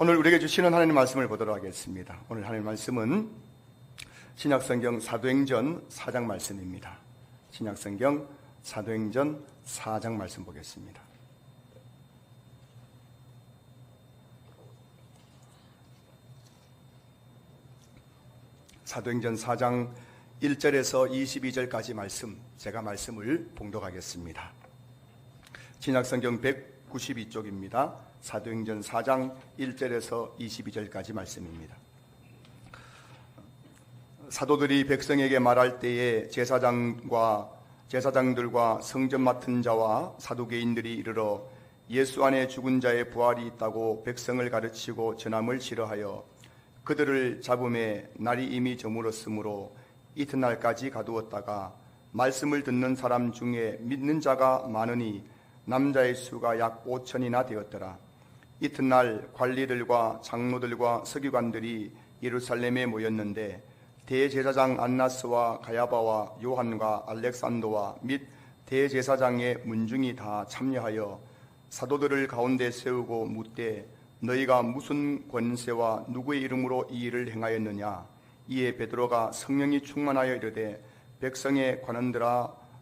오늘 우리에게 주시는 하나님 말씀을 보도록 하겠습니다. 오늘 하나님 말씀은 신약성경 사도행전 4장 말씀입니다. 신약성경 사도행전 4장 말씀 보겠습니다. 사도행전 4장 1절에서 22절까지 말씀, 제가 말씀을 봉독하겠습니다. 신약성경 192쪽입니다. 사도행전 4장 1절에서 22절까지 말씀입니다. 사도들이 백성에게 말할 때에 제사장들과 성전 맡은 자와 사두개인들이 이르러 예수 안에 죽은 자의 부활이 있다고 백성을 가르치고 전함을 싫어하여 그들을 잡음에 날이 이미 저물었으므로 이튿날까지 가두었다가 말씀을 듣는 사람 중에 믿는 자가 많으니 남자의 수가 약 5천이나 되었더라. 이튿날 관리들과 장로들과 서기관들이 예루살렘에 모였는데 대제사장 안나스와 가야바와 요한과 알렉산더와 및 대제사장의 문중이 다 참여하여 사도들을 가운데 세우고 묻되 너희가 무슨 권세와 누구의 이름으로 이 일을 행하였느냐. 이에 베드로가 성령이 충만하여 이르되 백성의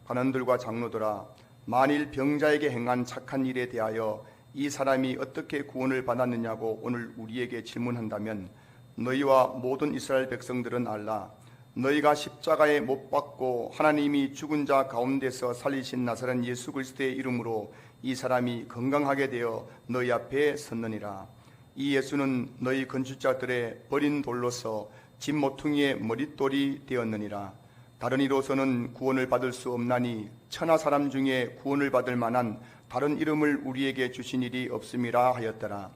관원들과 장로들아, 만일 병자에게 행한 착한 일에 대하여 이 사람이 어떻게 구원을 받았느냐고 오늘 우리에게 질문한다면 너희와 모든 이스라엘 백성들은 알라. 너희가 십자가에 못 박고 하나님이 죽은 자 가운데서 살리신 나사렛 예수 그리스도의 이름으로 이 사람이 건강하게 되어 너희 앞에 섰느니라. 이 예수는 너희 건축자들의 버린 돌로서 집 모퉁이의 머릿돌이 되었느니라. 다른 이로서는 구원을 받을 수 없나니 천하 사람 중에 구원을 받을 만한 다른 이름을 우리에게 주신 일이 없음이라 하였더라.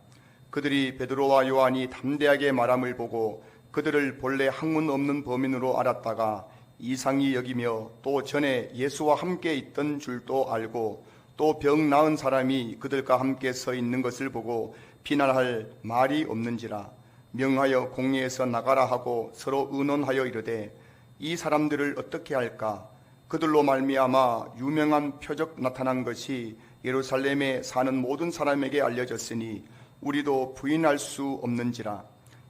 그들이 베드로와 요한이 담대하게 말함을 보고 그들을 본래 학문 없는 범인으로 알았다가 이상히 여기며 또 전에 예수와 함께 있던 줄도 알고 또 병 나은 사람이 그들과 함께 서 있는 것을 보고 비난할 말이 없는지라. 명하여 공회에서 나가라 하고 서로 의논하여 이르되 이 사람들을 어떻게 할까? 그들로 말미암아 유명한 표적 나타난 것이 예루살렘에 사는 모든 사람에게 알려졌으니 우리도 부인할 수 없는지라.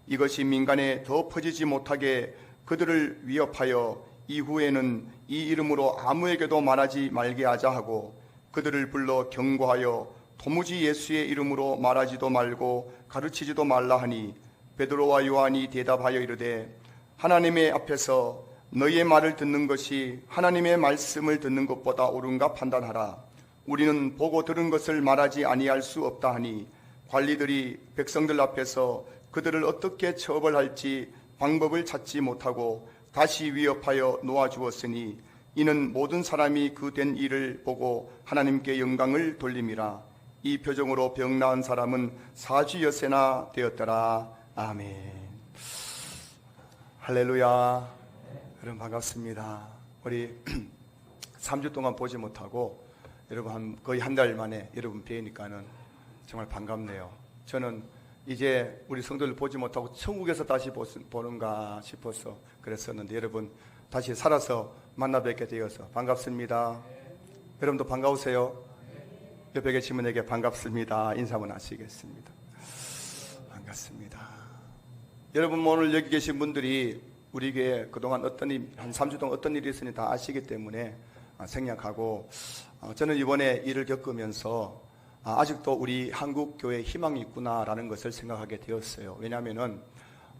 이것이 민간에 더 퍼지지 못하게 그들을 위협하여 이후에는 이 이름으로 아무에게도 말하지 말게 하자 하고 그들을 불러 경고하여 도무지 예수의 이름으로 말하지도 말고 가르치지도 말라 하니 베드로와 요한이 대답하여 이르되 하나님의 앞에서 너희의 말을 듣는 것이 하나님의 말씀을 듣는 것보다 옳은가 판단하라. 우리는 보고 들은 것을 말하지 아니할 수 없다 하니 관리들이 백성들 앞에서 그들을 어떻게 처벌할지 방법을 찾지 못하고 다시 위협하여 놓아주었으니 이는 모든 사람이 그 된 일을 보고 하나님께 영광을 돌림이라. 이 표정으로 병 나은 사람은 40여세나 되었더라. 아멘. 할렐루야. 여러분 반갑습니다. 우리 3주 동안 보지 못하고 여러분 거의 한 달 만에 여러분 뵈니까는 정말 반갑네요. 저는 이제 우리 성도들 보지 못하고 천국에서 다시 보는가 싶어서 그랬었는데 여러분 다시 살아서 만나 뵙게 되어서 반갑습니다. 여러분도 반가우세요? 옆에 계신 분에게 반갑습니다. 인사 한번 하시겠습니다. 반갑습니다. 여러분 오늘 여기 계신 분들이 우리 교회 그동안 한 3주 동안 어떤 일이 있으니 다 아시기 때문에 생략하고 저는 이번에 일을 겪으면서 아직도 우리 한국교회에 희망이 있구나라는 것을 생각하게 되었어요. 왜냐하면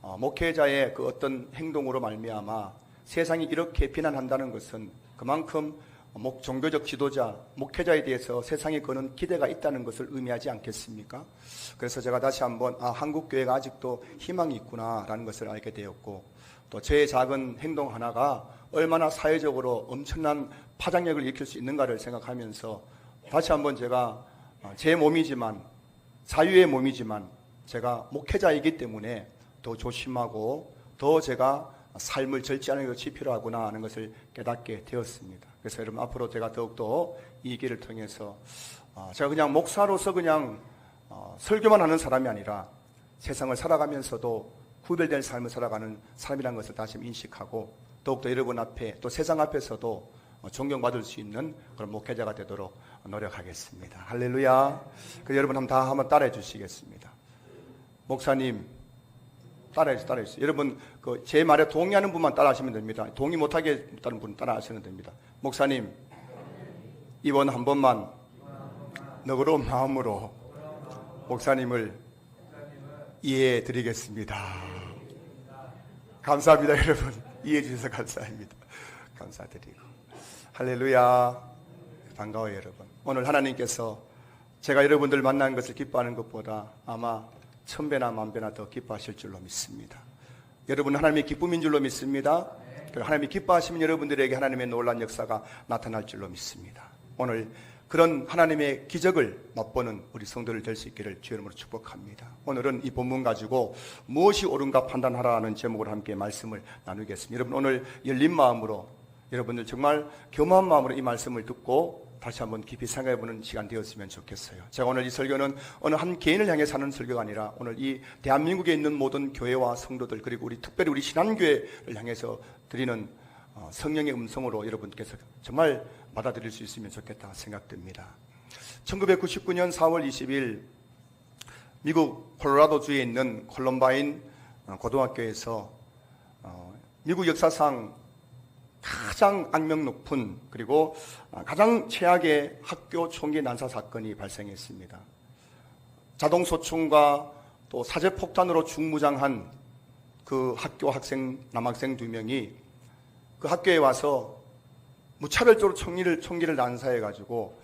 목회자의 그 어떤 행동으로 말미암아 세상이 이렇게 비난한다는 것은 그만큼 종교적 지도자, 목회자에 대해서 세상에 거는 기대가 있다는 것을 의미하지 않겠습니까? 그래서 제가 다시 한번 한국교회가 아직도 희망이 있구나라는 것을 알게 되었고 또 제 작은 행동 하나가 얼마나 사회적으로 엄청난 파장력을 일으킬 수 있는가를 생각하면서 다시 한번 제가 제 몸이지만 자유의 몸이지만 제가 목회자이기 때문에 더 조심하고 더 제가 삶을 절제하는 것이 필요하구나 하는 것을 깨닫게 되었습니다. 그래서 여러분 앞으로 제가 더욱더 이 길을 통해서 제가 그냥 목사로서 그냥 설교만 하는 사람이 아니라 세상을 살아가면서도 구별된 삶을 살아가는 사람이라는 것을 다시 인식하고 더욱더 여러분 앞에 또 세상 앞에서도 존경받을 수 있는 그런 목회자가 되도록 노력하겠습니다. 할렐루야. 여러분 다 한번 따라해 주시겠습니다. 목사님, 따라해주세요. 여러분, 제 말에 동의하는 분만 따라하시면 됩니다. 동의 못하게 다른 분 따라하시면 됩니다. 목사님, 이번 한 번만 너그러운 마음으로 목사님을 이해해 드리겠습니다. 감사합니다, 여러분. 이해해 주셔서 감사합니다. 감사드리고. 할렐루야. 반가워요, 여러분. 오늘 하나님께서 제가 여러분들 만난 것을 기뻐하는 것보다 아마 1000배나 10,000배나 더 기뻐하실 줄로 믿습니다. 여러분 하나님의 기쁨인 줄로 믿습니다. 하나님이 기뻐하시면 여러분들에게 하나님의 놀라운 역사가 나타날 줄로 믿습니다. 오늘 그런 하나님의 기적을 맛보는 우리 성도들 될 수 있기를 주의 이름으로 축복합니다. 오늘은 이 본문 가지고 무엇이 옳은가 판단하라는 제목으로 함께 말씀을 나누겠습니다. 여러분 오늘 열린 마음으로 여러분들 정말 겸허한 마음으로 이 말씀을 듣고 다시 한번 깊이 생각해보는 시간 되었으면 좋겠어요. 제가 오늘 이 설교는 어느 한 개인을 향해 사는 설교가 아니라 오늘 이 대한민국에 있는 모든 교회와 성도들 그리고 특별히 우리 신한교회를 향해서 드리는 성령의 음성으로 여러분께서 정말 받아들일 수 있으면 좋겠다 생각됩니다. 1999년 4월 20일 미국 콜로라도주에 있는 콜럼바인 고등학교에서 미국 역사상 가장 악명 높은 그리고 가장 최악의 학교 총기 난사 사건이 발생했습니다. 자동소총과 또 사제폭탄으로 중무장한 그 학교 남학생 2명이 그 학교에 와서 무차별적으로 총기를 난사해가지고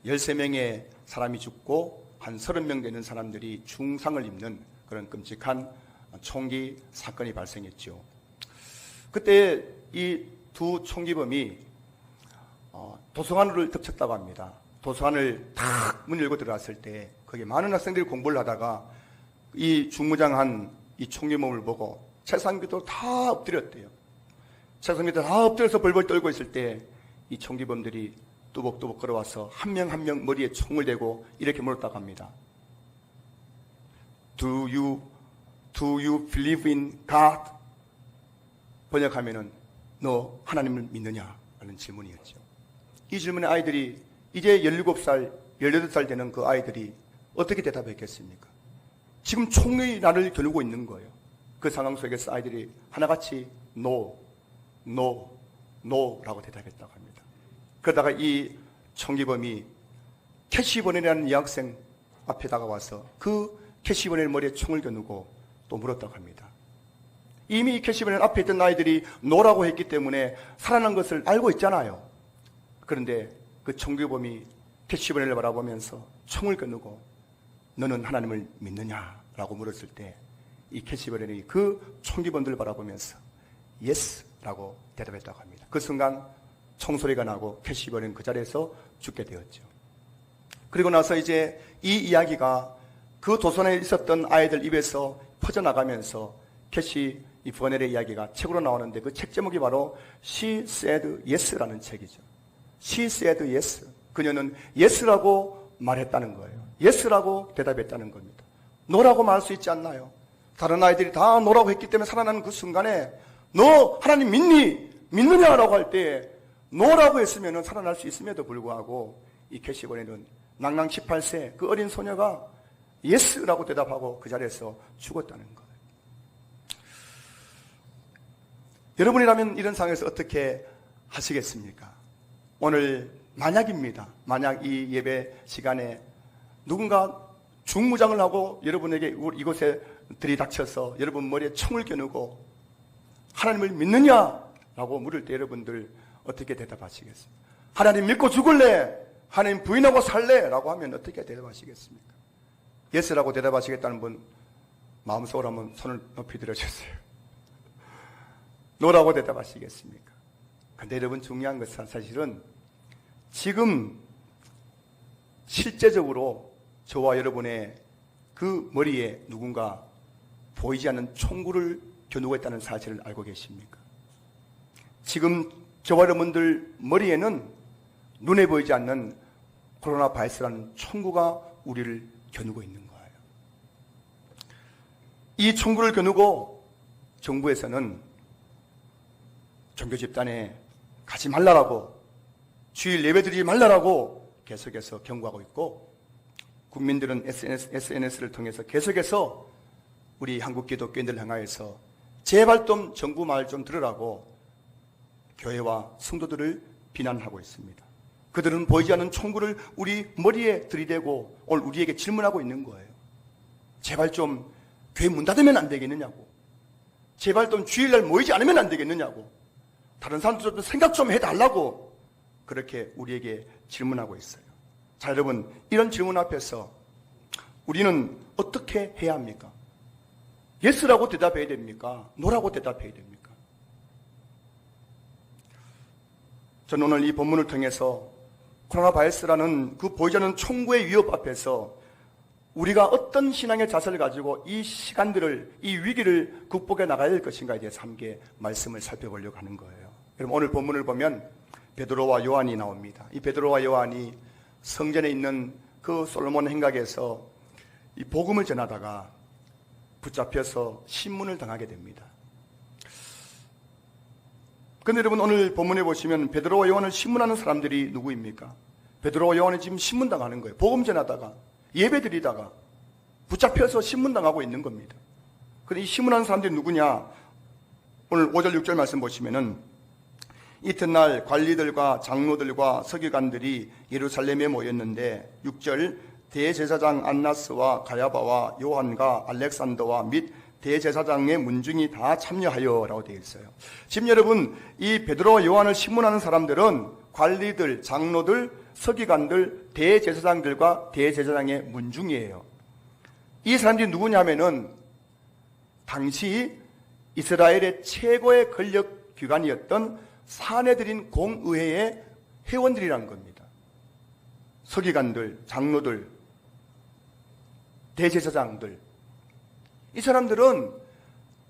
13명의 사람이 죽고 한 30명 되는 사람들이 중상을 입는 그런 끔찍한 총기 사건이 발생했죠. 그때 이 두 총기범이 도서관을 덮쳤다고 합니다. 도서관을 탁 문 열고 들어갔을 때 거기 많은 학생들이 공부를 하다가 이 중무장한 이 총기범을 보고 책상 밑으로 다 엎드렸대요. 책상 밑에 다 엎드려서 벌벌 떨고 있을 때 이 총기범들이 뚜벅뚜벅 걸어와서 한 명 한 명 머리에 총을 대고 이렇게 물었다고 합니다. Do you believe in God? 번역하면은 너 하나님을 믿느냐? 라는 질문이었죠. 이 질문에 아이들이 이제 17살, 18살 되는 그 아이들이 어떻게 대답했겠습니까? 지금 총이 나를 겨누고 있는 거예요. 그 상황 속에서 아이들이 하나같이 No 라고 대답했다고 합니다. 그러다가 이 총기범이 캐시 버넬이라는 여학생 앞에 다가와서 그 캐시 버넬 머리에 총을 겨누고 또 물었다고 합니다. 이미 캐시 버넬 앞에 있던 아이들이 노라고 했기 때문에 살아난 것을 알고 있잖아요. 그런데 그 총기범이 캐시 버넬을 바라보면서 총을 겨누고 너는 하나님을 믿느냐라고 물었을 때 이 캐시 버넬이 그 총기범들을 바라보면서 예스라고 대답했다고 합니다. 그 순간 총소리가 나고 캐시 버넬은 그 자리에서 죽게 되었죠. 그리고 나서 이제 이 이야기가 그 도서관에 있었던 아이들 입에서 퍼져나가면서 캐시 이 버넬의 이야기가 책으로 나오는데 그 책 제목이 바로 She Said Yes라는 책이죠. She Said Yes. 그녀는 Yes라고 말했다는 거예요. Yes라고 대답했다는 겁니다. 노라고 말할 수 있지 않나요? 다른 아이들이 다 노라고 했기 때문에 살아나는 그 순간에 너 하나님 믿니? 믿느냐라고 할 때 노라고 했으면 살아날 수 있음에도 불구하고 이 캐시 버넬은 낭낭 18세 그 어린 소녀가 Yes라고 대답하고 그 자리에서 죽었다는 거예요. 여러분이라면 이런 상황에서 어떻게 하시겠습니까? 오늘 만약입니다. 만약 이 예배 시간에 누군가 중무장을 하고 여러분에게 이곳에 들이닥쳐서 여러분 머리에 총을 겨누고 하나님을 믿느냐라고 물을 때 여러분들 어떻게 대답하시겠습니까? 하나님 믿고 죽을래? 하나님 부인하고 살래? 라고 하면 어떻게 대답하시겠습니까? 예스라고 대답하시겠다는 분 마음속으로 한번 손을 높이 들어주세요. 노라고 대답하시겠습니까? 근데 여러분 중요한 것은 사실은 지금 실제적으로 저와 여러분의 그 머리에 누군가 보이지 않는 총구를 겨누고 있다는 사실을 알고 계십니까? 지금 저와 여러분들 머리에는 눈에 보이지 않는 코로나 바이러스라는 총구가 우리를 겨누고 있는 거예요. 이 총구를 겨누고 정부에서는 종교 집단에 가지 말라라고 주일 예배드리지 말라라고 계속해서 경고하고 있고 국민들은 SNS를 통해서 계속해서 우리 한국 기독교인들 향하여서 제발 좀 정부 말 좀 들으라고 교회와 성도들을 비난하고 있습니다. 그들은 보이지 않는 총구를 우리 머리에 들이대고 오늘 우리에게 질문하고 있는 거예요. 제발 좀 교회 문 닫으면 안 되겠느냐고, 제발 좀 주일날 모이지 않으면 안 되겠느냐고, 다른 사람들도 생각 좀 해달라고 그렇게 우리에게 질문하고 있어요. 자, 여러분, 이런 질문 앞에서 우리는 어떻게 해야 합니까? 예스라고 대답해야 됩니까? 노라고 대답해야 됩니까? 저는 오늘 이 본문을 통해서 코로나 바이러스라는 그 보이지 않는 총구의 위협 앞에서 우리가 어떤 신앙의 자세를 가지고 이 시간들을, 이 위기를 극복해 나가야 될 것인가에 대해서 함께 말씀을 살펴보려고 하는 거예요. 여러분, 오늘 본문을 보면 베드로와 요한이 나옵니다. 이 베드로와 요한이 성전에 있는 그 솔로몬 행각에서 이 복음을 전하다가 붙잡혀서 신문을 당하게 됩니다. 그런데 여러분, 오늘 본문에 보시면 베드로와 요한을 신문하는 사람들이 누구입니까? 베드로와 요한이 지금 신문당하는 거예요. 복음 전하다가, 예배 드리다가 붙잡혀서 신문당하고 있는 겁니다. 그런데 이 신문하는 사람들이 누구냐? 오늘 5절 6절 말씀 보시면은 이튿날 관리들과 장로들과 서기관들이 예루살렘에 모였는데 6절 대제사장 안나스와 가야바와 요한과 알렉산더와 및 대제사장의 문중이 다 참여하여 라고 되어 있어요. 지금 여러분, 이 베드로와 요한을 신문하는 사람들은 관리들, 장로들, 서기관들, 대제사장들과 대제사장의 문중이에요. 이 사람들이 누구냐면은 당시 이스라엘의 최고의 권력 기관이었던 사내들인 공의회의 회원들이라는 겁니다. 서기관들, 장로들, 대제사장들, 이 사람들은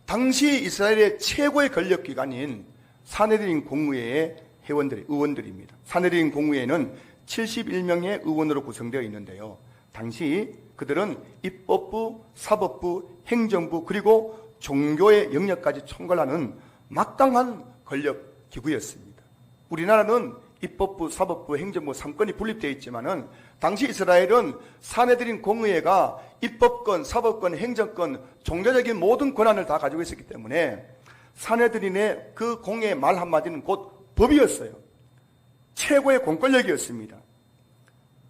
당시 이스라엘의 최고의 권력기관인 사내들인 공의회의 의원들입니다. 사내들인 공의회는 71명의 의원으로 구성되어 있는데요. 당시 그들은 입법부, 사법부, 행정부, 그리고 종교의 영역까지 총괄하는 막강한 권력기구였습니다. 우리나라는 입법부, 사법부, 행정부 3권이 분립되어 있지만은 당시 이스라엘은 사내들인 공의회가 입법권, 사법권, 행정권, 종교적인 모든 권한을 다 가지고 있었기 때문에 사내들인의 그 공의의 말 한마디는 곧 법이었어요. 최고의 공권력이었습니다.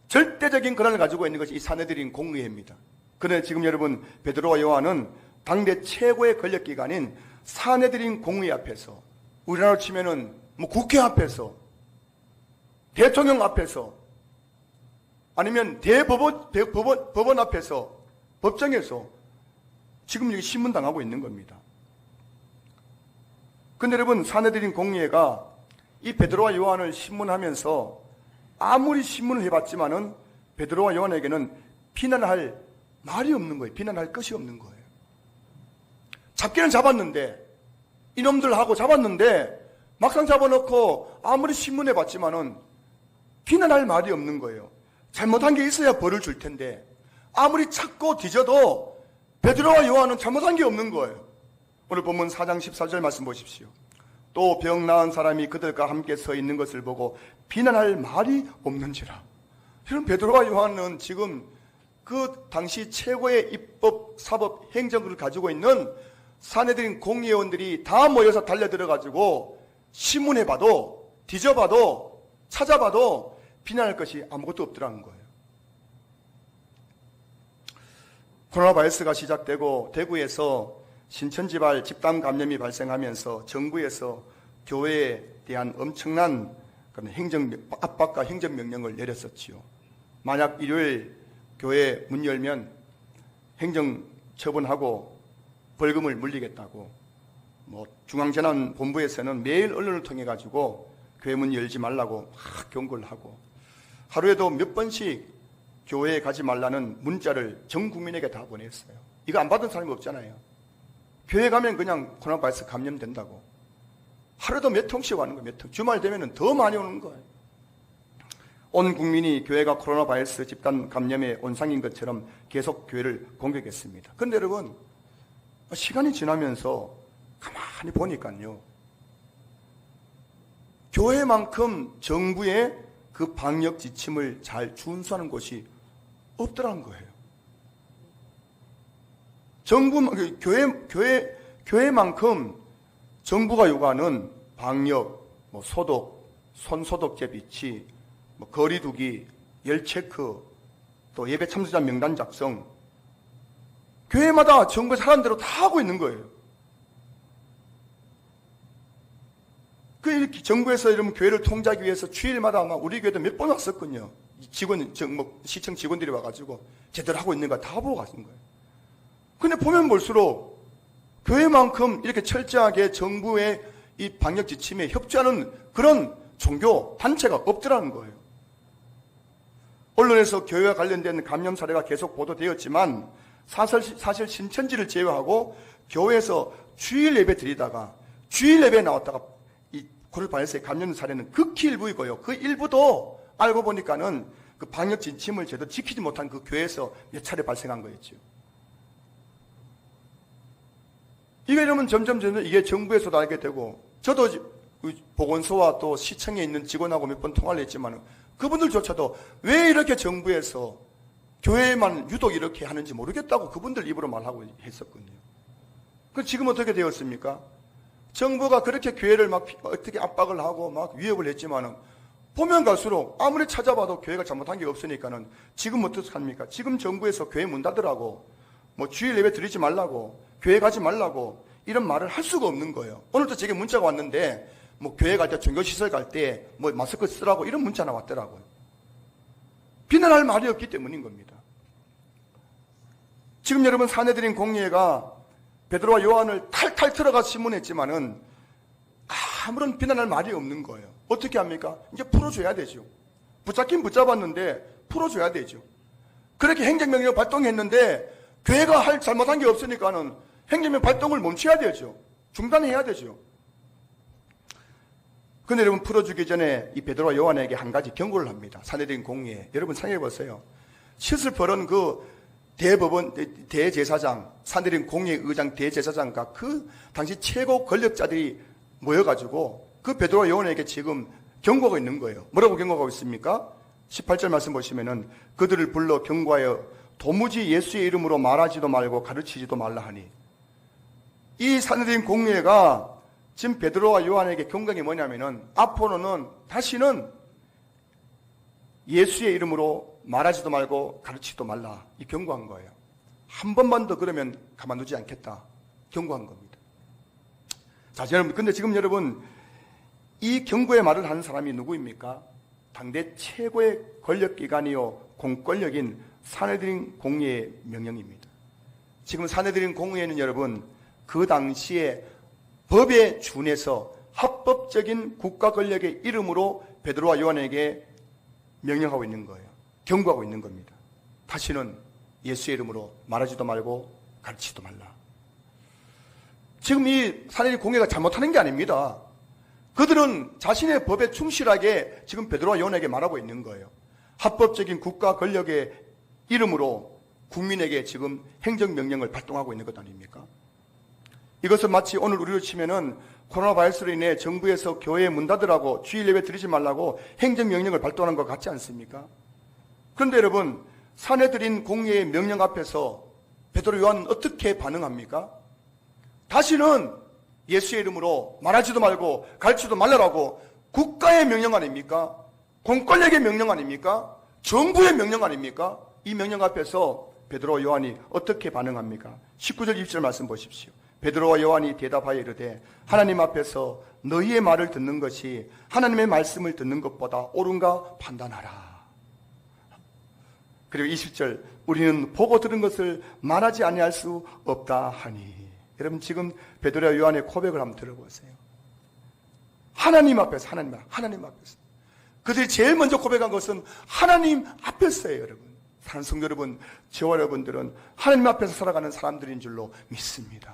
절대적인 권한을 가지고 있는 것이 이 사내들인 공의회입니다. 그런데 지금 여러분, 베드로와 요한은 당대 최고의 권력기관인 사내들인 공의회 앞에서, 우리나라로 치면은 뭐 국회 앞에서, 대통령 앞에서, 아니면 법원 앞에서, 법정에서 지금 여기 신문당하고 있는 겁니다. 그런데 여러분, 사내들인 공의회가 이 베드로와 요한을 신문하면서 아무리 신문을 해봤지만은 베드로와 요한에게는 비난할 말이 없는 거예요. 비난할 것이 없는 거예요. 잡기는 잡았는데, 이놈들하고 잡았는데 막상 잡아놓고 아무리 신문해봤지만은 비난할 말이 없는 거예요. 잘못한 게 있어야 벌을 줄 텐데 아무리 찾고 뒤져도 베드로와 요한은 잘못한 게 없는 거예요. 오늘 본문 4장 14절 말씀 보십시오. 또 병 나은 사람이 그들과 함께 서 있는 것을 보고 비난할 말이 없는지라. 이런 베드로와 요한은 지금 그 당시 최고의 입법, 사법, 행정을 가지고 있는 사내들인 공의원들이 다 모여서 달려들어가지고 신문해봐도, 뒤져봐도, 찾아봐도 비난할 것이 아무것도 없더라는 거예요. 코로나 바이러스가 시작되고 대구에서 신천지발 집단 감염이 발생하면서 정부에서 교회에 대한 엄청난 그런 압박과 행정명령을 내렸었지요. 만약 일요일 교회 문 열면 행정처분하고 벌금을 물리겠다고, 중앙재난본부에서는 매일 언론을 통해 가지고 교회 문 열지 말라고 막 경고를 하고, 하루에도 몇 번씩 교회에 가지 말라는 문자를 전 국민에게 다 보냈어요. 이거 안 받은 사람이 없잖아요. 교회 가면 그냥 코로나 바이러스 감염된다고. 하루도 몇 통씩 오는 거예요. 몇 통. 주말 되면 더 많이 오는 거예요. 온 국민이 교회가 코로나 바이러스 집단 감염의 온상인 것처럼 계속 교회를 공격했습니다. 그런데 여러분, 시간이 지나면서 가만히 보니까요, 교회만큼 정부의 그 방역 지침을 잘 준수하는 곳이 없더라는 거예요. 교회만큼 정부가 요구하는 방역, 소독, 손소독제 비치, 거리두기, 열체크, 또 예배 참석자 명단 작성, 교회마다 정부에서 하라는 대로 다 하고 있는 거예요. 정부에서 이러면 교회를 통제하기 위해서 주일마다 아마 우리 교회도 몇 번 왔었거든요. 시청 직원들이 와가지고 제대로 하고 있는가 다 보고 가신 거예요. 근데 보면 볼수록 교회만큼 이렇게 철저하게 정부의 이 방역 지침에 협조하는 그런 종교 단체가 없더라는 거예요. 언론에서 교회와 관련된 감염 사례가 계속 보도되었지만 사실 신천지를 제외하고 교회에서 주일 예배 드리다가 주일 예배에 나왔다가 이 코로나 바이러스의 감염 사례는 극히 일부이고요. 그 일부도 알고 보니까는 그 방역 지침을 제대로 지키지 못한 그 교회에서 몇 차례 발생한 거였죠. 이러면 점점 이게 정부에서도 알게 되고, 저도 보건소와 또 시청에 있는 직원하고 몇 번 통화를 했지만 그분들조차도 왜 이렇게 정부에서 교회만 유독 이렇게 하는지 모르겠다고 그분들 입으로 말하고 했었거든요. 그 지금 어떻게 되었습니까? 정부가 그렇게 교회를 막 어떻게 압박을 하고 막 위협을 했지만은 보면 갈수록 아무리 찾아봐도 교회가 잘못한 게 없으니까는 지금 어떻게 합니까? 지금 정부에서 교회 문 닫으라고, 주일 예배 드리지 말라고, 교회 가지 말라고 이런 말을 할 수가 없는 거예요. 오늘도 제게 문자가 왔는데 교회 갈 때, 종교시설 갈 때 마스크 쓰라고 이런 문자가 왔더라고요. 비난할 말이 없기 때문인 겁니다. 지금 여러분 사내들인 공예가 베드로와 요한을 탈탈 틀어가 신문했지만은 아무런 비난할 말이 없는 거예요. 어떻게 합니까? 이제 풀어줘야 되죠. 붙잡긴 붙잡았는데 풀어줘야 되죠. 그렇게 행정명령 발동했는데 교회가 잘못한 게 없으니까는 행정명 발동을 멈춰야 되죠. 중단해야 되죠. 근데 여러분 풀어주기 전에 이 베드로와 요한에게 한 가지 경고를 합니다. 사내들인 공예. 여러분 생각해 보세요. 시슬 벌은 그 대법원 대제사장, 사내들인 공예 의장 대제사장과 그 당시 최고 권력자들이 모여가지고 그 베드로와 요한에게 지금 경고가 있는 거예요. 뭐라고 경고하고 있습니까? 18절 말씀 보시면은 그들을 불러 경고하여 도무지 예수의 이름으로 말하지도 말고 가르치지도 말라 하니, 이 사내들인 공예가 지금 베드로와 요한에게 경고한 게 뭐냐면은 앞으로는 다시는 예수의 이름으로 말하지도 말고 가르치지도 말라, 이 경고한 거예요. 한 번만 더 그러면 가만두지 않겠다, 경고한 겁니다. 자, 여러분, 근데 지금 여러분 이 경고의 말을 하는 사람이 누구입니까? 당대 최고의 권력기관이요 공권력인 사내들인 공예의 명령입니다. 지금 사내들인 공예는 여러분 그 당시에 법에 준해서 합법적인 국가 권력의 이름으로 베드로와 요한에게 명령하고 있는 거예요. 경고하고 있는 겁니다. 다시는 예수의 이름으로 말하지도 말고 가르치지도 말라. 지금 이 사내들인 공예가 잘못하는 게 아닙니다. 그들은 자신의 법에 충실하게 지금 베드로와 요한에게 말하고 있는 거예요. 합법적인 국가 권력의 이름으로 국민에게 지금 행정명령을 발동하고 있는 것 아닙니까? 이것은 마치 오늘 우리로 치면은 코로나 바이러스로 인해 정부에서 교회 문 닫으라고, 주일 예배 드리지 말라고 행정명령을 발동하는 것 같지 않습니까? 그런데 여러분, 사내들인 공예의 명령 앞에서 베드로 요한은 어떻게 반응합니까? 다시는 예수의 이름으로 말하지도 말고 가르치지도 말라라고 국가의 명령 아닙니까? 공권력의 명령 아닙니까? 정부의 명령 아닙니까? 이 명령 앞에서 베드로와 요한이 어떻게 반응합니까? 19절 20절 말씀 보십시오. 베드로와 요한이 대답하여 이르되 하나님 앞에서 너희의 말을 듣는 것이 하나님의 말씀을 듣는 것보다 옳은가 판단하라. 그리고 20절 우리는 보고 들은 것을 말하지 아니할 수 없다 하니. 여러분 지금 베드로와 요한의 고백을 한번 들어보세요. 하나님 앞에서, 하나님 앞에서. 그들이 제일 먼저 고백한 것은 하나님 앞에서예요, 여러분. 사랑하는 성도 여러분, 저와 여러분들은 하나님 앞에서 살아가는 사람들인 줄로 믿습니다.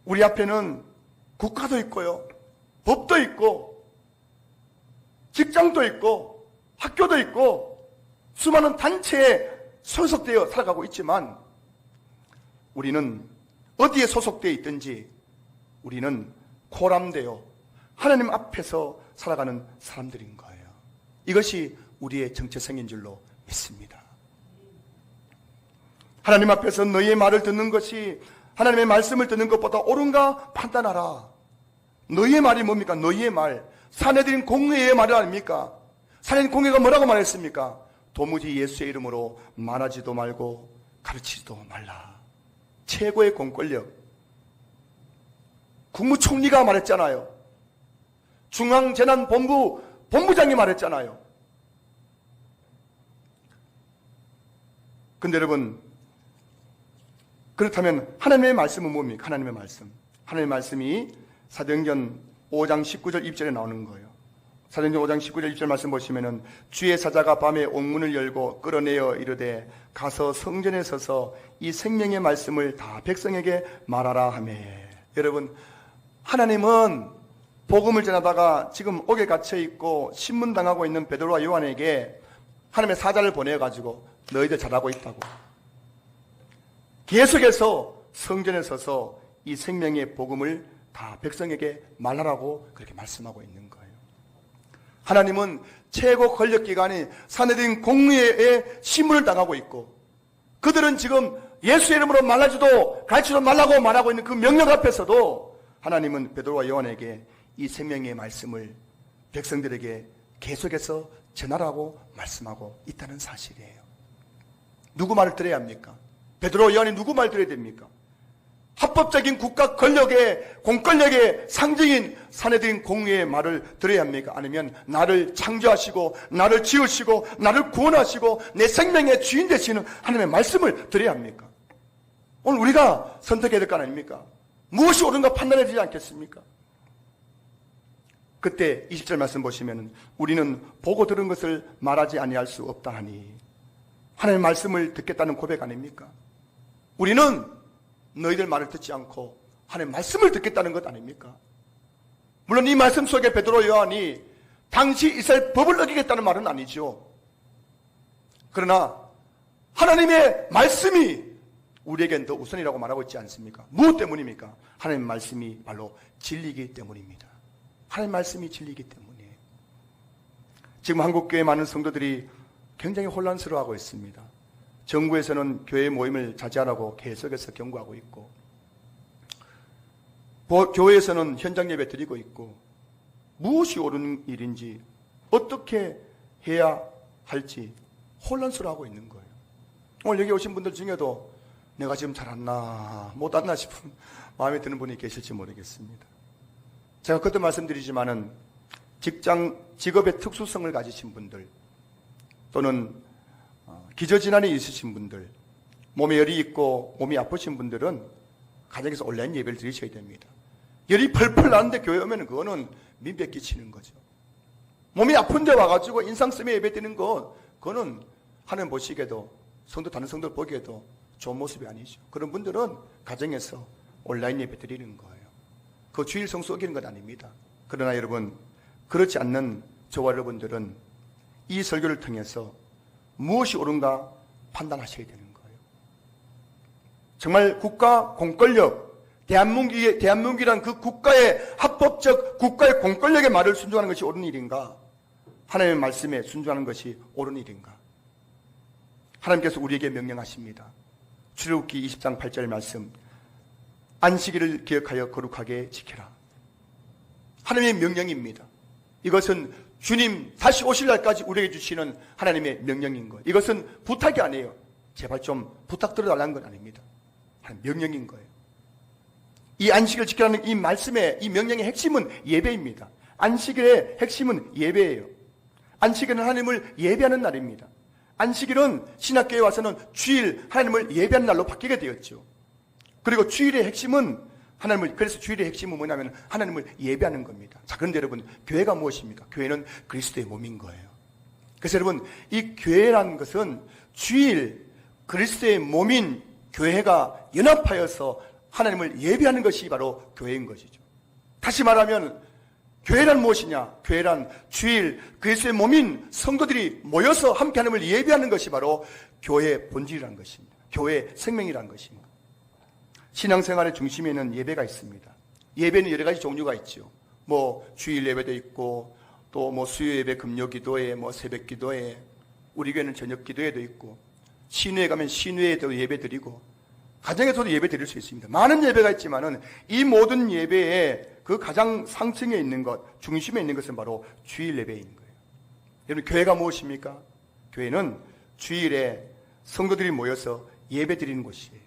우리 앞에는 국가도 있고요, 법도 있고, 직장도 있고, 학교도 있고, 수많은 단체에 소속되어 살아가고 있지만 우리는 어디에 소속되어 있든지 우리는 코람되어 하나님 앞에서 살아가는 사람들인 거예요. 이것이 우리의 정체성인 줄로 믿습니다. 하나님 앞에서 너희의 말을 듣는 것이 하나님의 말씀을 듣는 것보다 옳은가 판단하라. 너희의 말이 뭡니까? 너희의 말. 사내들인 공회의 말이 아닙니까? 사내들인 공회가 뭐라고 말했습니까? 도무지 예수의 이름으로 말하지도 말고 가르치지도 말라. 최고의 공권력. 국무총리가 말했잖아요. 중앙재난본부 본부장이 말했잖아요. 근데 여러분, 그렇다면 하나님의 말씀은 뭡니까? 하나님의 말씀. 하나님의 말씀이 사도행전 5장 19절 20절에 나오는 거예요. 사도행전 5장 19절 20절 말씀 보시면은 주의 사자가 밤에 옥문을 열고 끌어내어 이르되 가서 성전에 서서 이 생명의 말씀을 다 백성에게 말하라 하며. 여러분, 하나님은 복음을 전하다가 지금 옥에 갇혀 있고 신문당하고 있는 베드로와 요한에게 하나님의 사자를 보내가지고 너희들 잘하고 있다고. 계속해서 성전에 서서 이 생명의 복음을 다 백성에게 말하라고 그렇게 말씀하고 있는 거예요. 하나님은 최고 권력기관인 사내들인 공회에 신문을 당하고 있고 그들은 지금 예수의 이름으로 말하지도 가르치지도 말라고 말하고 있는 그 명령 앞에서도 하나님은 베드로와 요한에게 이 생명의 말씀을 백성들에게 계속해서 전하라고 말씀하고 있다는 사실이에요. 누구 말을 들어야 합니까? 베드로 요한이 누구 말 들어야 됩니까? 합법적인 국가 권력의 공권력의 상징인 사내들인 공회의 말을 들어야 합니까? 아니면 나를 창조하시고 나를 지으시고 나를 구원하시고 내 생명의 주인 되시는 하나님의 말씀을 들어야 합니까? 오늘 우리가 선택해야 될 거 아닙니까? 무엇이 옳은가 판단해야 되지 않겠습니까? 그때 20절 말씀 보시면 우리는 보고 들은 것을 말하지 아니할 수 없다 하니 하나님의 말씀을 듣겠다는 고백 아닙니까? 우리는 너희들 말을 듣지 않고 하나님의 말씀을 듣겠다는 것 아닙니까? 물론 이 말씀 속에 베드로 요한이 당시 이스라엘 법을 어기겠다는 말은 아니죠. 그러나 하나님의 말씀이 우리에겐 더 우선이라고 말하고 있지 않습니까? 무엇 때문입니까? 하나님의 말씀이 바로 진리이기 때문입니다. 하나님의 말씀이 진리이기 때문이에요. 지금 한국교회 많은 성도들이 굉장히 혼란스러워하고 있습니다. 정부에서는 교회 모임을 자제하라고 계속해서 경고하고 있고 교회에서는 현장 예배 드리고 있고 무엇이 옳은 일인지 어떻게 해야 할지 혼란스러워하고 있는 거예요. 오늘 여기 오신 분들 중에도 내가 지금 잘았나 못았나 싶은 마음에 드는 분이 계실지 모르겠습니다. 제가 그때 말씀드리지만은 직업의 특수성을 가지신 분들 또는 기저질환이 있으신 분들, 몸에 열이 있고 몸이 아프신 분들은 가정에서 온라인 예배를 드리셔야 됩니다. 열이 펄펄 나는데 교회 오면 그거는 민폐 끼치는 거죠. 몸이 아픈데 와가지고 인상 쓰며 예배 드리는 거, 그거는 하나님 보시기에도 다른 성도들 보기에도 좋은 모습이 아니죠. 그런 분들은 가정에서 온라인 예배 드리는 거예요. 그 주일 성수 어기는 건 아닙니다. 그러나 여러분, 그렇지 않는 저와 여러분들은 이 설교를 통해서 무엇이 옳은가 판단하셔야 되는 거예요. 정말 국가 공권력, 대한민국이란 그 국가의 합법적 국가의 공권력의 말을 순종하는 것이 옳은 일인가? 하나님의 말씀에 순종하는 것이 옳은 일인가? 하나님께서 우리에게 명령하십니다. 출애굽기 20장 8절 말씀, 안식일을 기억하여 거룩하게 지켜라. 하나님의 명령입니다. 이것은 주님 다시 오실 날까지 우리에게 주시는 하나님의 명령인 거예요. 이것은 부탁이 아니에요. 제발 좀 부탁 들어달라는 건 아닙니다. 하나님 명령인 거예요. 이 안식을 지키라는 이 말씀의 이 명령의 핵심은 예배입니다. 안식일의 핵심은 예배예요. 안식일은 하나님을 예배하는 날입니다. 안식일은 신학교에 와서는 주일 하나님을 예배하는 날로 바뀌게 되었죠. 그리고 주일의 핵심은 그래서 주일의 핵심은 뭐냐면 하나님을 예배하는 겁니다. 자, 그런데 여러분, 교회가 무엇입니까? 교회는 그리스도의 몸인 거예요. 그래서 여러분, 이 교회라는 것은 주일 그리스도의 몸인 교회가 연합하여서 하나님을 예배하는 것이 바로 교회인 것이죠. 다시 말하면 교회란 무엇이냐? 교회란 주일 그리스도의 몸인 성도들이 모여서 함께 하나님을 예배하는 것이 바로 교회의 본질이라는 것입니다. 교회의 생명이라는 것입니다. 신앙생활의 중심에는 예배가 있습니다. 예배는 여러 가지 종류가 있죠. 주일 예배도 있고, 또 수요 예배, 금요 기도회, 새벽 기도회, 우리 교회는 저녁 기도회도 있고, 시내에 가면 시내에도 예배 드리고 가정에서도 예배 드릴 수 있습니다. 많은 예배가 있지만은 이 모든 예배의 그 가장 상층에 있는 것, 중심에 있는 것은 바로 주일 예배인 거예요. 여러분, 교회가 무엇입니까? 교회는 주일에 성도들이 모여서 예배 드리는 곳이에요.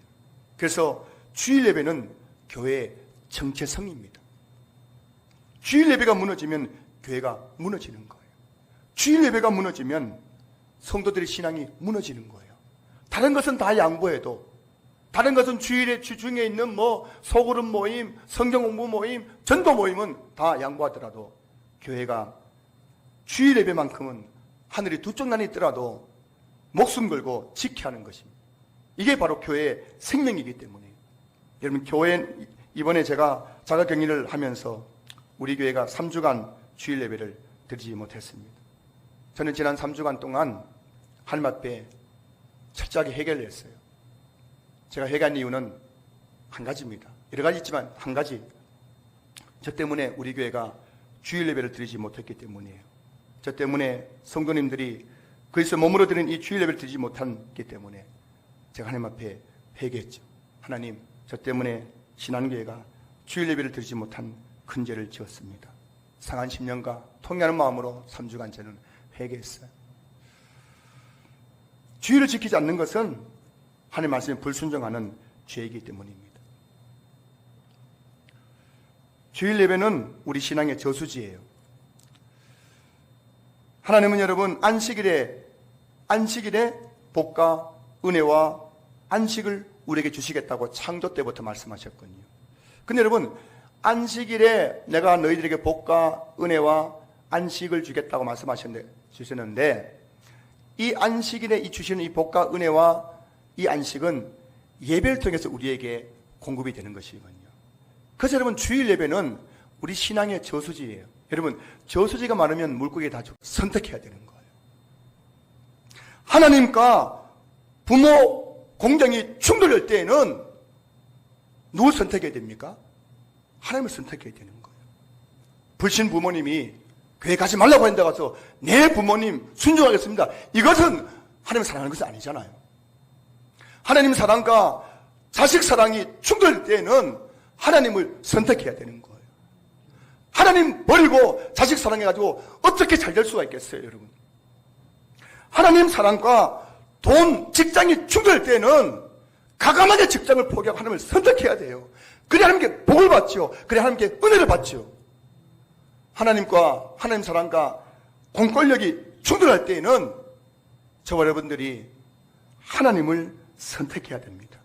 그래서 주일 예배는 교회의 정체성입니다. 주일 예배가 무너지면 교회가 무너지는 거예요. 주일 예배가 무너지면 성도들의 신앙이 무너지는 거예요. 다른 것은 다 양보해도, 다른 것은 주일에 주중에 있는 소그룹 모임, 성경 공부 모임, 전도 모임은 다 양보하더라도 교회가 주일 예배만큼은 하늘이 두 쪽 난이 있더라도 목숨 걸고 지켜야 하는 것입니다. 이게 바로 교회의 생명이기 때문에. 여러분, 교회 이번에 제가 자가격리를 하면서 우리 교회가 3주간 주일 예배를 드리지 못했습니다. 저는 지난 3주간 동안 하나님 앞에 철저하게 회개를 했어요. 제가 회개한 이유는 한 가지입니다. 여러 가지 있지만 한 가지. 저 때문에 우리 교회가 주일 예배를 드리지 못했기 때문이에요. 저 때문에 성도님들이 그리스도에 머물러 드리는 이 주일 예배를 드리지 못했기 때문에 제가 하나님 앞에 회개했죠. 하나님, 저 때문에 신한교회가 주일 예배를 드리지 못한 큰 죄를 지었습니다. 상한 심령과 통회하는 마음으로 3주간 저는 회개했어요. 주일을 지키지 않는 것은 하나님 말씀에 불순종하는 죄이기 때문입니다. 주일 예배는 우리 신앙의 저수지예요. 하나님은 여러분 안식일에 복과 은혜와 안식을 우리에게 주시겠다고 창조 때부터 말씀하셨거든요. 근데 여러분, 안식일에 내가 너희들에게 복과 은혜와 안식을 주겠다고 주셨는데 이 안식일에 이 주시는 이 복과 은혜와 이 안식은 예배를 통해서 우리에게 공급이 되는 것이거든요. 그래서 여러분, 주일 예배는 우리 신앙의 저수지예요. 여러분, 저수지가 많으면 물고기 다 선택해야 되는 거예요. 하나님과 부모 공경이 충돌할 때에는 누굴 선택해야 됩니까? 하나님을 선택해야 되는 거예요. 불신 부모님이 교회 가지 말라고 했는데 가서 내 부모님 순종하겠습니다. 이것은 하나님을 사랑하는 것이 아니잖아요. 하나님 사랑과 자식 사랑이 충돌할 때에는 하나님을 선택해야 되는 거예요. 하나님 버리고 자식 사랑해가지고 어떻게 잘 될 수가 있겠어요, 여러분? 하나님 사랑과 돈, 직장이 충돌할 때는 과감하게 직장을 포기하고 하나님을 선택해야 돼요. 그래야 하나님께 복을 받죠. 그래야 하나님께 은혜를 받죠. 하나님 사랑과 공권력이 충돌할 때에는 저와 여러분들이 하나님을 선택해야 됩니다.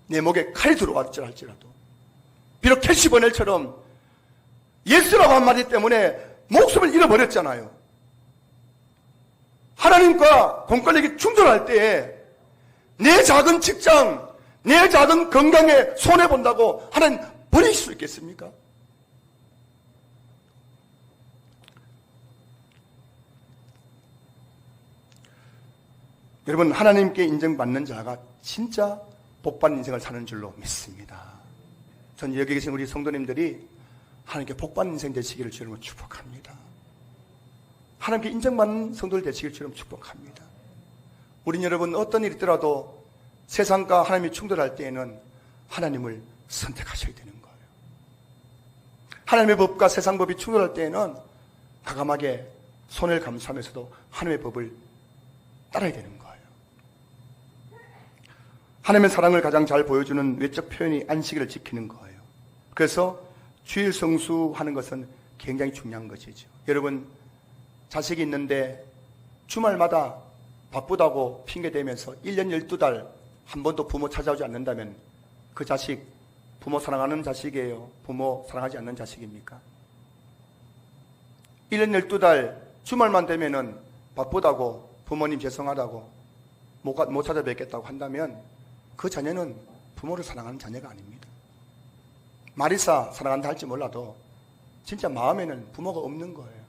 내 목에 칼이 들어왔지 할지라도, 비록 캐시버넬처럼 예수라고 한 마디 때문에 목숨을 잃어버렸잖아요. 하나님과 공권력이 충돌할 때에 내 작은 직장, 내 작은 건강에 손해본다고 하나님 버릴 수 있겠습니까? 여러분, 하나님께 인정받는 자가 진짜 복받는 인생을 사는 줄로 믿습니다. 전 여기 계신 우리 성도님들이 하나님께 복받는 인생 되시기를 주님으로 축복합니다. 하나님께 인정받는 성도들 되시기를 주님으로 축복합니다. 우린 여러분, 어떤 일이 있더라도 세상과 하나님이 충돌할 때에는 하나님을 선택하셔야 되는 거예요. 하나님의 법과 세상 법이 충돌할 때에는 과감하게 손해를 감수하면서도 하나님의 법을 따라야 되는 거예요. 하나님의 사랑을 가장 잘 보여주는 외적 표현이 안식일을 지키는 거예요. 그래서 주일 성수하는 것은 굉장히 중요한 것이죠. 여러분, 자식이 있는데 주말마다 바쁘다고 핑계대면서 1년 12달 한 번도 부모 찾아오지 않는다면 그 자식 부모 사랑하는 자식이에요? 부모 사랑하지 않는 자식입니까? 1년 12달 주말만 되면은 바쁘다고 부모님 죄송하다고 못 찾아뵙겠다고 한다면 그 자녀는 부모를 사랑하는 자녀가 아닙니다. 마리사 사랑한다 할지 몰라도 진짜 마음에는 부모가 없는 거예요.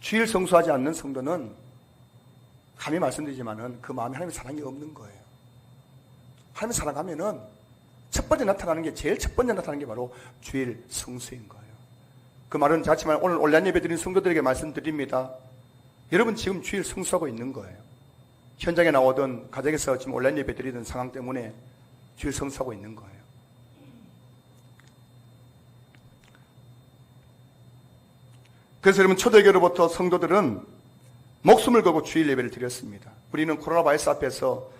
주일 성수하지 않는 성도는 감히 말씀드리지만은 그 마음에 하나님의 사랑이 없는 거예요. 하나님을 사랑하면은 첫 번째 나타나는 게, 제일 첫 번째 나타나는 게 바로 주일 성수인 거예요. 그 말은 자칫만 오늘 온라인 예배 드린 성도들에게 말씀드립니다. 여러분 지금 주일 성수하고 있는 거예요. 현장에 나오던 가정에서 지금 온라인 예배 드리던 상황 때문에 주일 성수하고 있는 거예요. 그래서 여러분 초대교로부터 성도들은 목숨을 걸고 주일 예배를 드렸습니다. 우리는 코로나 바이러스 앞에서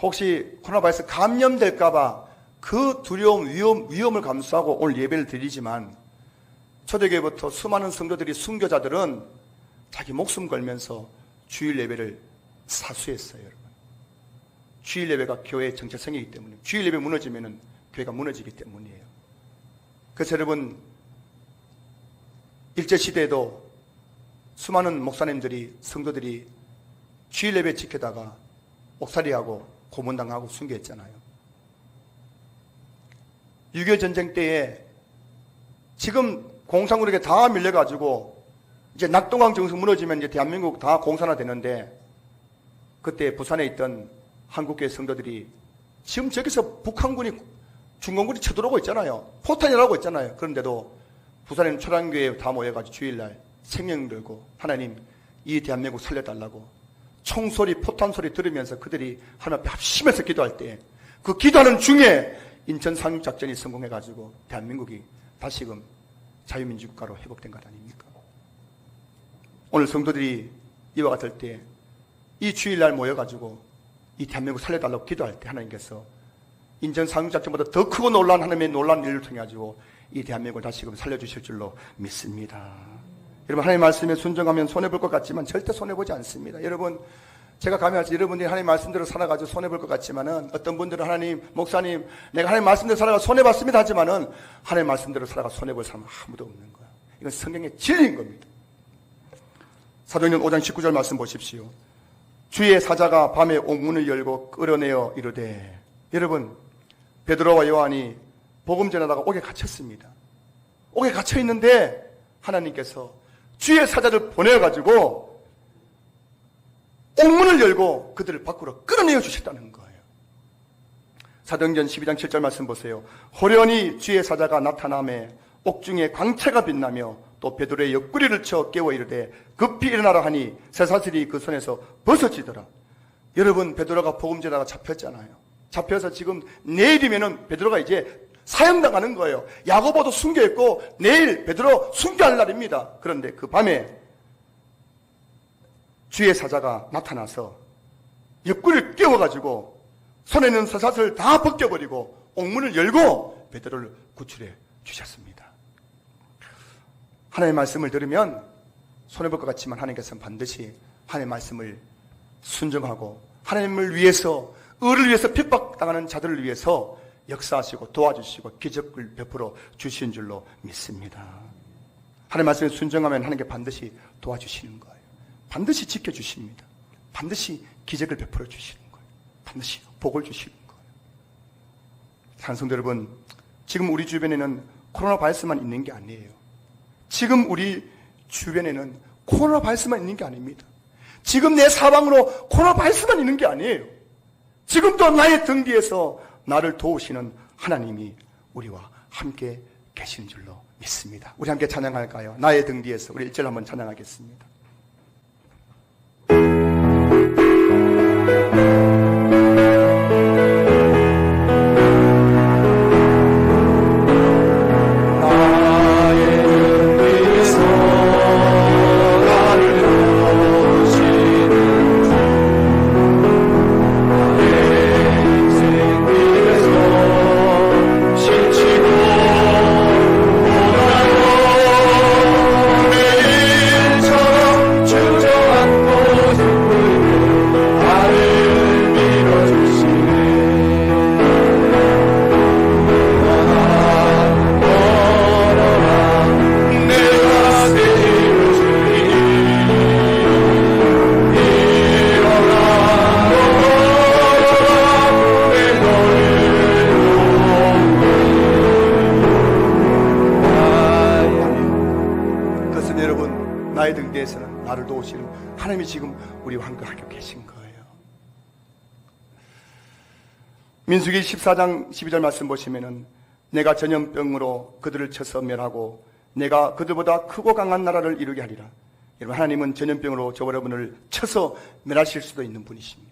혹시 코로나 바이러스 감염될까봐 그 두려움, 위험을 감수하고 오늘 예배를 드리지만 초대교회부터 수많은 성도들이 순교자들은 자기 목숨 걸면서 주일 예배를 사수했어요. 여러분. 주일 예배가 교회의 정체성이기 때문에 주일 예배 무너지면 교회가 무너지기 때문이에요. 그래서 여러분 일제시대에도 수많은 목사님들이 성도들이 주일 예배 지키다가 옥살이하고 고문당하고 순교했잖아요. 6.25 전쟁 때에 지금 공산군에게 다 밀려가지고 이제 낙동강 정수 무너지면 이제 대한민국 다 공산화 되는데 그때 부산에 있던 한국교회 성도들이 지금 저기서 북한군이 중공군이 쳐들어오고 있잖아요. 포탄이라고 있잖아요. 그런데도 부산에는 초량교회 다 모여가지고 주일날 생명 들고 하나님 이 대한민국 살려달라고 총소리 포탄소리 들으면서 그들이 하나님 앞에 합심해서 기도할 때 그 기도하는 중에 인천 상륙작전이 성공해가지고 대한민국이 다시금 자유민주국가로 회복된 것 아닙니까? 오늘 성도들이 이와 같을 때 이 주일날 모여가지고 이 대한민국 살려달라고 기도할 때 하나님께서 인천 상륙작전보다 더 크고 놀라운 하나님의 놀라운 일을 통해 가지고 이 대한민국을 다시금 살려주실 줄로 믿습니다. 여러분 하나님 말씀에 순종하면 손해볼 것 같지만 절대 손해보지 않습니다. 여러분 제가 감히 여러분들이 하나님 말씀대로 살아가지고 손해볼 것 같지만은 어떤 분들은 하나님 목사님 내가 하나님 말씀대로 살아가 손해봤습니다 하지만은 하나님 말씀대로 살아가 손해볼 사람은 아무도 없는 거야. 이건 성경의 진리인 겁니다. 사도행전 5장 19절 말씀 보십시오. 주의 사자가 밤에 옥문을 열고 끌어내어 이르되 여러분 베드로와 요한이 복음 전하다가 옥에 갇혔습니다. 옥에 갇혀 있는데 하나님께서 주의 사자를 보내가지고 옥문을 열고 그들을 밖으로 끌어내어 주셨다는 거예요. 사도행전 12장 7절 말씀 보세요. 호련히 주의 사자가 나타나매 옥중에 광채가 빛나며 또 베드로의 옆구리를 쳐 깨워 이르되 급히 일어나라 하니 쇠사슬이 그 손에서 벗어지더라. 여러분 베드로가 복음 전하다가 잡혔잖아요. 잡혀서 지금 내일이면은 베드로가 이제 사형당하는 거예요. 야고보도 순교했고 내일 베드로 순교할 날입니다. 그런데 그 밤에 주의 사자가 나타나서 옆구리를 깨워가지고 손에 있는 쇠사슬을 다 벗겨버리고 옥문을 열고 베드로를 구출해 주셨습니다. 하나님의 말씀을 들으면 손해볼 것 같지만 하나님께서는 반드시 하나님의 말씀을 순종하고 하나님을 위해서 의를 위해서 핍박당하는 자들을 위해서 역사하시고 도와주시고 기적을 베풀어 주신 줄로 믿습니다. 하나님의 말씀에 순종하면 하나님께 반드시 도와주시는 거예요. 반드시 지켜주십니다. 반드시 기적을 베풀어 주시는 거예요. 반드시 복을 주시는 거예요. 찬송도 여러분, 지금 우리 주변에는 코로나 바이러스만 있는 게 아니에요. 지금 우리 주변에는 코로나 바이러스만 있는 게 아닙니다. 지금 내 사방으로 코로나 바이러스만 있는 게 아니에요. 지금도 나의 등 뒤에서 나를 도우시는 하나님이 우리와 함께 계시는 줄로 믿습니다. 우리 함께 찬양할까요? 나의 등 뒤에서 우리 1절 한번 찬양하겠습니다. 나의 등 뒤에서는 나를 도우시는 하나님이 지금 우리와 함께 계신 거예요. 민수기 14장 12절 말씀 보시면은 내가 전염병으로 그들을 쳐서 멸하고 내가 그들보다 크고 강한 나라를 이루게 하리라. 여러분, 하나님은 전염병으로 저와 여러분을 쳐서 멸하실 수도 있는 분이십니다.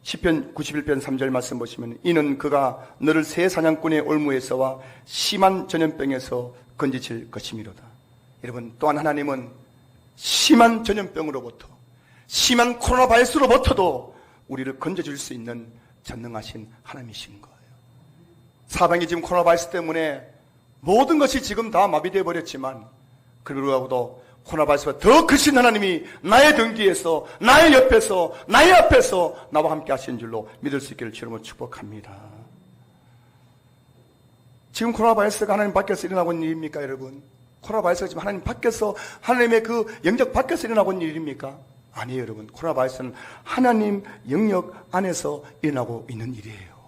시편 91편 3절 말씀 보시면 이는 그가 너를 새 사냥꾼의 올무에서와 심한 전염병에서 건지칠 것이미로다. 여러분, 또한 하나님은 심한 전염병으로부터, 심한 코로나 바이러스로부터도 우리를 건져줄 수 있는 전능하신 하나님이신 거예요. 사방이 지금 코로나 바이러스 때문에 모든 것이 지금 다 마비되어 버렸지만, 그러고도 코로나 바이러스가 더 크신 하나님이 나의 등 뒤에서, 나의 옆에서, 나의 앞에서 나와 함께 하시는 줄로 믿을 수 있기를 주님으로 축복합니다. 지금 코로나 바이러스가 하나님 밖에서 일어나고 있는 일입니까, 여러분? 코로나 바이러스가 지금 하나님 밖에서, 하나님의 그 영역 밖에서 일어나고 있는 일입니까? 아니에요, 여러분. 코로나 바이러스는 하나님 영역 안에서 일어나고 있는 일이에요.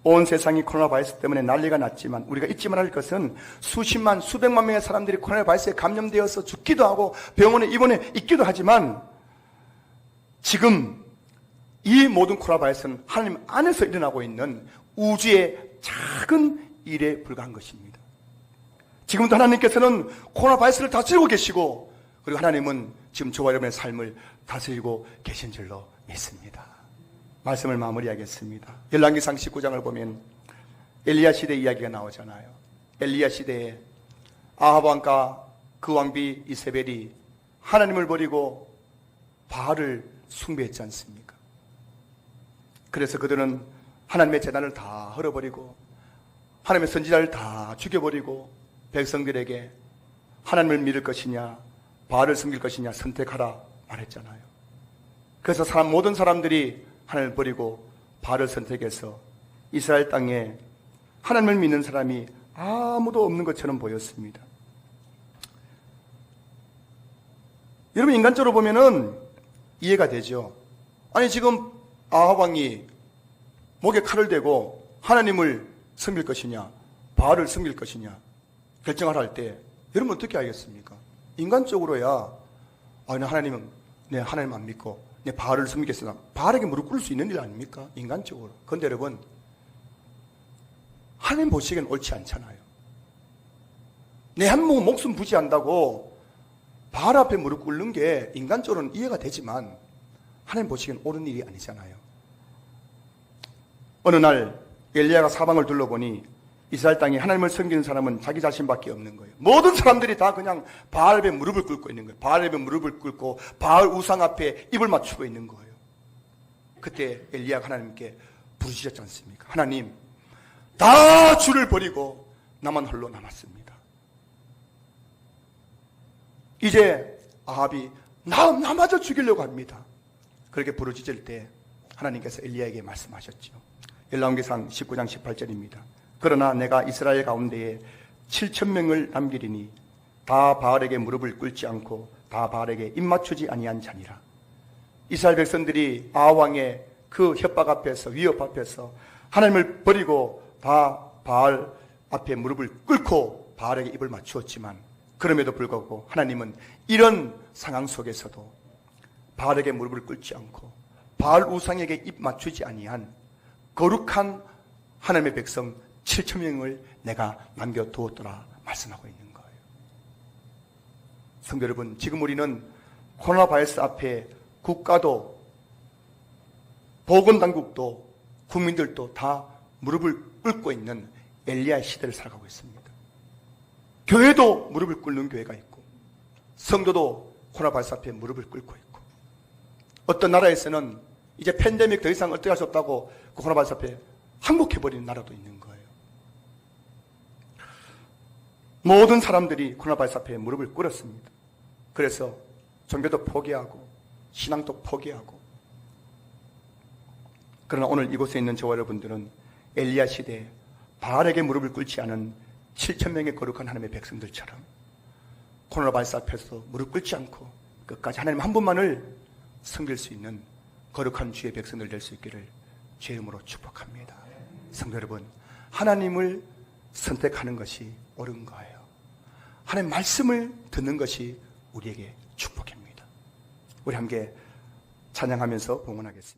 온 세상이 코로나 바이러스 때문에 난리가 났지만 우리가 잊지 말아야 할 것은 수십만, 수백만 명의 사람들이 코로나 바이러스에 감염되어서 죽기도 하고 병원에 입원해 있기도 하지만 지금 이 모든 코로나 바이러스는 하나님 안에서 일어나고 있는 우주의 작은 일에 불과한 것입니다. 지금도 하나님께서는 코로나 바이러스를 다스리고 계시고, 그리고 하나님은 지금 저와 여러분의 삶을 다스리고 계신 줄로 믿습니다. 말씀을 마무리하겠습니다. 열왕기상 19장을 보면 엘리야 시대 이야기가 나오잖아요. 엘리야 시대에 아합 왕과 그 왕비 이세벨이 하나님을 버리고 바알을 숭배했지 않습니까? 그래서 그들은 하나님의 제단을 다 헐어버리고 하나님의 선지자를 다 죽여버리고 백성들에게 하나님을 믿을 것이냐 바알을 섬길 것이냐 선택하라 말했잖아요. 그래서 모든 사람들이 하나님을 버리고 바알을 선택해서 이스라엘 땅에 하나님을 믿는 사람이 아무도 없는 것처럼 보였습니다. 여러분, 인간적으로 보면은 이해가 되죠. 아니, 지금 아합 왕이 목에 칼을 대고 하나님을 섬길 것이냐 바알을 섬길 것이냐 결정을 할 때 여러분 어떻게 하겠습니까? 인간적으로야 하나님 안 믿고 내 바알을 섬기겠으나 바알에게 무릎 꿇을 수 있는 일 아닙니까? 인간적으로. 그런데 여러분, 하나님 보시기엔 옳지 않잖아요. 내 한 목숨 부지한다고 바알 앞에 무릎 꿇는 게 인간적으로는 이해가 되지만 하나님 보시기엔 옳은 일이 아니잖아요. 어느 날 엘리야가 사방을 둘러보니 이스라엘 땅에 하나님을 섬기는 사람은 자기 자신밖에 없는 거예요. 모든 사람들이 다 그냥 바알 앞에 무릎을 꿇고 있는 거예요. 바알 앞에 무릎을 꿇고 바알 우상 앞에 입을 맞추고 있는 거예요. 그때 엘리야가 하나님께 부르짖었지 않습니까? 하나님, 다 주를 버리고 나만 홀로 남았습니다. 이제 아합이 나마저 죽이려고 합니다. 그렇게 부르짖을 때 하나님께서 엘리야에게 말씀하셨죠. 열왕기상 19장 18절입니다. 그러나 내가 이스라엘 가운데에 7,000명을 남기리니 다 바알에게 무릎을 꿇지 않고 다 바알에게 입맞추지 아니한 자니라. 이스라엘 백성들이 아합 왕의 그 협박 앞에서, 위협 앞에서 하나님을 버리고 다 바알 앞에 무릎을 꿇고 바알에게 입을 맞추었지만 그럼에도 불구하고 하나님은 이런 상황 속에서도 바알에게 무릎을 꿇지 않고 바알 우상에게 입 맞추지 아니한 거룩한 하나님의 백성 7,000명을 내가 남겨두었더라 말씀하고 있는 거예요. 성도 여러분, 지금 우리는 코로나 바이러스 앞에 국가도 보건당국도 국민들도 다 무릎을 꿇고 있는 엘리야 시대를 살아가고 있습니다. 교회도 무릎을 꿇는 교회가 있고 성도도 코로나 바이러스 앞에 무릎을 꿇고 있고 어떤 나라에서는 이제 팬데믹 더 이상 어떻게 할 수 없다고 그 코로나 바이러스 앞에 항복해버리는 나라도 있는 거예요. 모든 사람들이 코로나 바이러스 앞에 무릎을 꿇었습니다. 그래서 종교도 포기하고 신앙도 포기하고. 그러나 오늘 이곳에 있는 저와 여러분들은 엘리야 시대에 바알에게 무릎을 꿇지 않은 7,000명의 거룩한 하나님의 백성들처럼 코로나 바이러스 앞에서 무릎 꿇지 않고 끝까지 하나님 한 분만을 섬길 수 있는 거룩한 주의 백성들 될 수 있기를 주의 이름으로 축복합니다. 성도 여러분, 하나님을 선택하는 것이 옳은 거예요. 하나님 말씀을 듣는 것이 우리에게 축복입니다. 우리 함께 찬양하면서 봉헌하겠습니다.